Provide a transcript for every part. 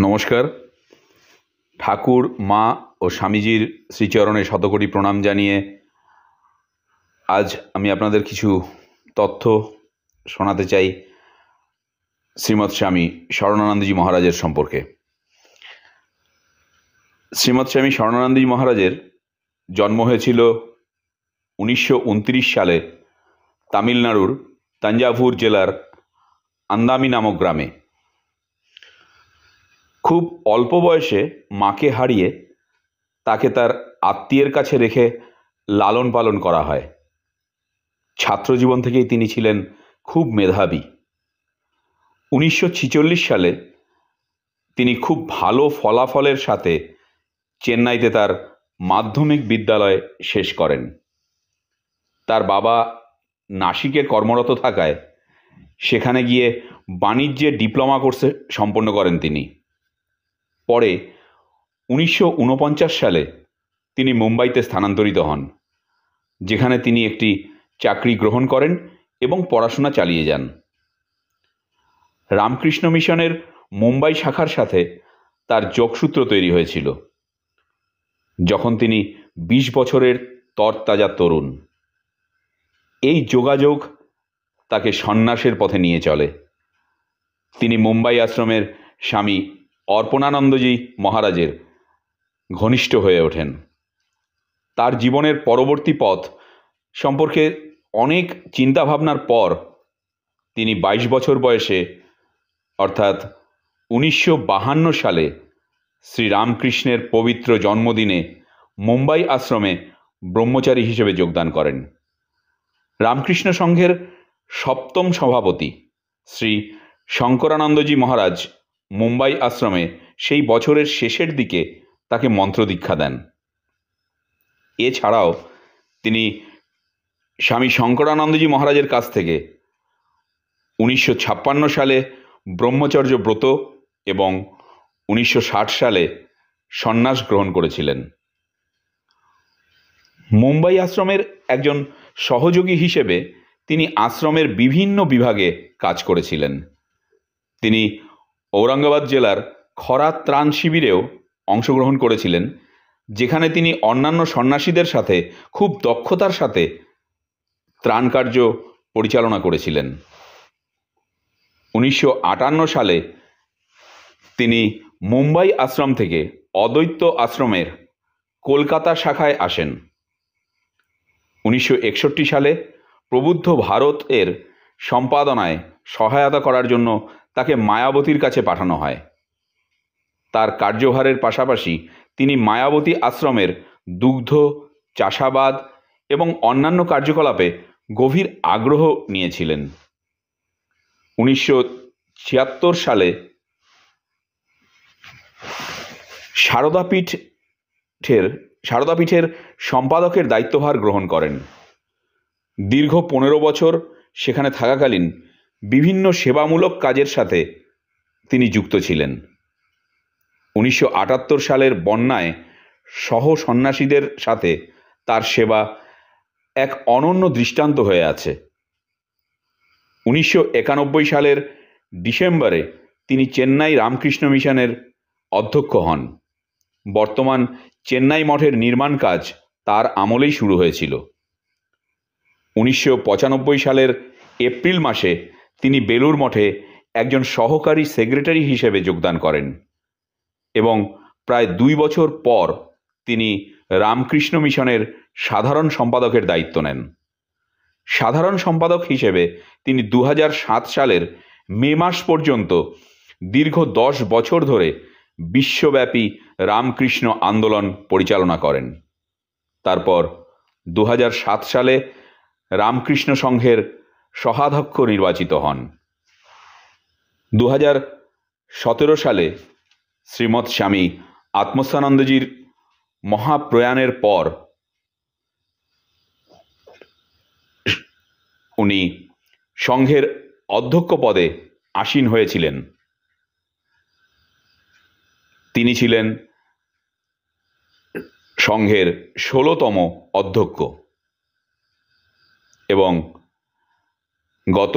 নমস্কার। ঠাকুর, মা ও স্বামীজির শ্রীচরণে শতকোটি প্রণাম জানিয়ে আজ আমি আপনাদের কিছু তথ্য শোনাতে চাই শ্রীমৎ স্বামী স্মরণানন্দজি মহারাজের সম্পর্কে। শ্রীমৎ স্বামী স্মরণানন্দজি মহারাজের জন্ম হয়েছিল 1929 সালে তামিলনাড়ুর তাঞ্জাভুর জেলার আন্দামি নামক গ্রামে। খুব অল্প বয়সে মাকে হারিয়ে তাকে তার আত্মীয়ের কাছে রেখে লালন পালন করা হয়। ছাত্রজীবন থেকেই তিনি ছিলেন খুব মেধাবী। 1946 সালে তিনি খুব ভালো ফলাফলের সাথে চেন্নাইতে তার মাধ্যমিক বিদ্যালয় শেষ করেন। তার বাবা নাসিকে কর্মরত থাকায় সেখানে গিয়ে বাণিজ্যে ডিপ্লোমা কোর্সে সম্পন্ন করেন তিনি। পরে 1949 সালে তিনি মুম্বাইতে স্থানান্তরিত হন, যেখানে তিনি একটি চাকরি গ্রহণ করেন এবং পড়াশোনা চালিয়ে যান। রামকৃষ্ণ মিশনের মুম্বাই শাখার সাথে তার যোগসূত্র তৈরি হয়েছিল যখন তিনি 20 বছরের তরতাজা তরুণ। এই যোগাযোগ তাকে সন্ন্যাসের পথে নিয়ে চলে। তিনি মুম্বাই আশ্রমের স্বামী অর্পণানন্দজি মহারাজের ঘনিষ্ঠ হয়ে ওঠেন। তার জীবনের পরবর্তী পথ সম্পর্কে অনেক চিন্তাভাবনার পর তিনি 22 বছর বয়সে অর্থাৎ 1952 সালে শ্রীরামকৃষ্ণের পবিত্র জন্মদিনে মুম্বাই আশ্রমে ব্রহ্মচারী হিসেবে যোগদান করেন। রামকৃষ্ণ সংঘের 7ম সভাপতি শ্রী শঙ্করানন্দজি মহারাজ মুম্বাই আশ্রমে সেই বছরের শেষের দিকে তাকে মন্ত্রদীক্ষা দেন। এছাড়াও তিনি স্বামী শঙ্করানন্দজি মহারাজের কাছ থেকে 1956 সালে ব্রহ্মচর্য ব্রত এবং 1960 সালে সন্ন্যাস গ্রহণ করেছিলেন। মুম্বাই আশ্রমের একজন সহযোগী হিসেবে তিনি আশ্রমের বিভিন্ন বিভাগে কাজ করেছিলেন। তিনি ঔরঙ্গাবাদ জেলার খরা ত্রাণ শিবিরেও অংশগ্রহণ করেছিলেন, যেখানে তিনি অন্যান্য সন্ন্যাসীদের সাথে খুব দক্ষতার সাথে ত্রাণ কার্য পরিচালনা করেছিলেন। 1958 সালে তিনি মুম্বাই আশ্রম থেকে অদ্বৈত আশ্রমের কলকাতা শাখায় আসেন। 1961 সালে প্রবুদ্ধ ভারতের সম্পাদনায় সহায়তা করার জন্য তাকে মায়াবতীর কাছে পাঠানো হয়। তার কার্যভারের পাশাপাশি তিনি মায়াবতী আশ্রমের দুগ্ধ, চাষাবাদ এবং অন্যান্য কার্যকলাপে গভীর আগ্রহ নিয়েছিলেন। 1976 সালে সারদাপীঠের সম্পাদকের দায়িত্বভার গ্রহণ করেন। দীর্ঘ 15 বছর সেখানে থাকাকালীন বিভিন্ন সেবামূলক কাজের সাথে তিনি যুক্ত ছিলেন। 1978 সালের বন্যায় সহ সন্ন্যাসীদের সাথে তার সেবা এক অনন্য দৃষ্টান্ত হয়ে আছে। 1991 সালের ডিসেম্বরে তিনি চেন্নাই রামকৃষ্ণ মিশনের অধ্যক্ষ হন। বর্তমান চেন্নাই মঠের নির্মাণ কাজ তার আমলেই শুরু হয়েছিল। 1995 সালের এপ্রিল মাসে তিনি বেলুর মঠে একজন সহকারী সেক্রেটারি হিসেবে যোগদান করেন এবং প্রায় 2 বছর পর তিনি রামকৃষ্ণ মিশনের সাধারণ সম্পাদকের দায়িত্ব নেন। সাধারণ সম্পাদক হিসেবে তিনি 2007 সালের মে মাস পর্যন্ত দীর্ঘ 10 বছর ধরে বিশ্বব্যাপী রামকৃষ্ণ আন্দোলন পরিচালনা করেন। তারপর 2007 সালে রামকৃষ্ণ সংঘের সহাধ্যক্ষ নির্বাচিত হন। 2017 সালে শ্রীমৎ স্বামী আত্মস্থানন্দজির মহাপ্রয়াণের পর উনি সংঘের অধ্যক্ষ পদে আসীন হয়েছিলেন। তিনি ছিলেন সংঘের 16তম অধ্যক্ষ এবং গত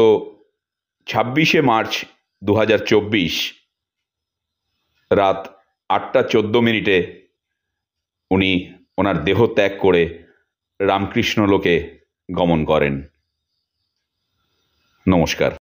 26শে মার্চ 2024 রাত 8:14 উনি ওনার দেহ ত্যাগ করে রামকৃষ্ণ লোকে গমন করেন। নমস্কার।